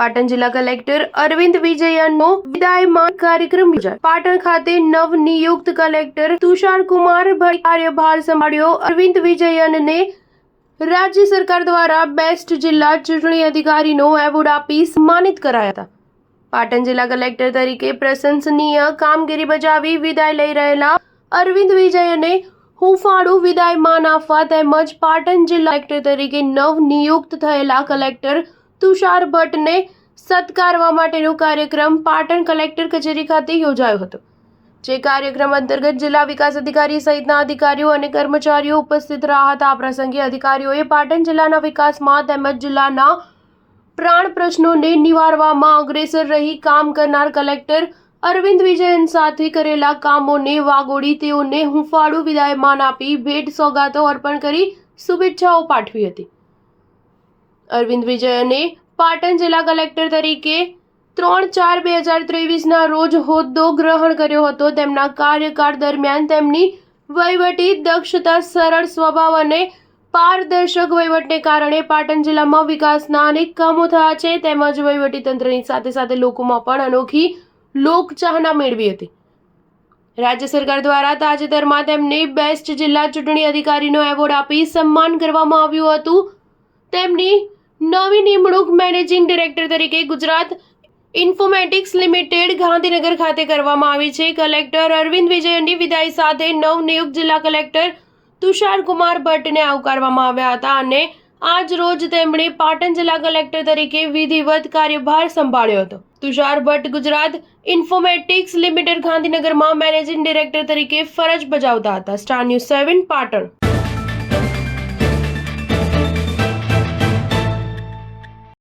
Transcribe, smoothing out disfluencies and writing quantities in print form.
પાટણ જિલ્લા કલેક્ટર અરવિંદ વિજયનનો વિદાયમાન કાર્યક્રમ યોજાયો। પાટણ ખાતે નવનિયુક્ત કલેક્ટર તુષારકુમારભાઈ કાર્યભાર સંભાળ્યો। અરવિંદ વિજયનને રાજ્ય સરકાર દ્વારા બેસ્ટ જિલ્લા ચૂંટણી અધિકારીનો એવોર્ડ આપી સન્માનિત કરાયા હતા। પાટણ જિલ્લા કલેક્ટર તરીકે પ્રશંસનીય કામગીરી બજાવી વિદાય લઈ રહેલા અરવિંદ વિજયને હુંફાળું વિદાયમાન આપવા તેમજ પાટણ જિલ્લા કલેક્ટર તરીકે નવનિયુક્ત થયેલા કલેક્ટર તુષાર ભટ્ટને સત્કારવા માટેનો કાર્યક્રમ પાટણ કલેક્ટર કચેરી ખાતે યોજાયો હતો। જે કાર્યક્રમ અંતર્ગત જિલ્લા વિકાસ અધિકારી સહિતના અધિકારીઓ અને કર્મચારીઓ ઉપસ્થિત રહ્યા હતા। આ પ્રસંગે અધિકારીઓએ પાટણ જિલ્લાના વિકાસમાં તેમજ જિલ્લાના પ્રાણ પ્રશ્નોને નિવારવામાં અગ્રેસર રહી કામ કરનાર કલેક્ટર અરવિંદ વિજયન સાથે કરેલા કામોને વાગોળી તેઓને હુંફાળું વિદાયમાન આપી ભેટ સોગાતો અર્પણ કરી શુભેચ્છાઓ પાઠવી હતી। અરવિંદ વિજયને પાટણ જિલ્લા કલેક્ટર તરીકે 3/4/2023ના રોજ હોદ્દો ગ્રહણ કર્યો હતો। તેમના કાર્યકાળ દરમિયાન તેમની વહીવટી દક્ષતા, સરળ સ્વભાવ અને પારદર્શક વહીવટને કારણે પાટણ જિલ્લામાં વિકાસના અનેક કામો થયા છે। તેમજ વહીવટીતંત્રની સાથે સાથે લોકોમાં પણ અનોખી લોકચાહના મેળવી હતી। રાજ્ય સરકાર દ્વારા તાજેતરમાં તેમને બેસ્ટ જિલ્લા ચૂંટણી અધિકારીનો એવોર્ડ આપી સન્માન કરવામાં આવ્યું હતું। તેમની નવી નિમણૂક મેનેજિંગ ડિરેક્ટર તરીકે ગુજરાત ઇન્ફોમેટિક્સ લિમિટેડ ગાંધીનગર ખાતે કરવામાં આવી છે। કલેક્ટર અરવિંદ વિજયનની વિદાય સાથે નવનિયુક્ત જિલ્લા કલેક્ટર તુષારકુમાર ભટ્ટને આવકારવામાં આવ્યા હતા અને આજ રોજ તેમણે પાટણ જિલ્લા કલેક્ટર તરીકે વિધિવત કાર્યભાર સંભાળ્યો હતો। તુષાર ભટ્ટ ગુજરાત ઇન્ફોમેટિક્સ લિમિટેડ ગાંધીનગરમાં મેનેજિંગ ડિરેક્ટર તરીકે ફરજ બજાવતા હતા। Star news 7 Patan.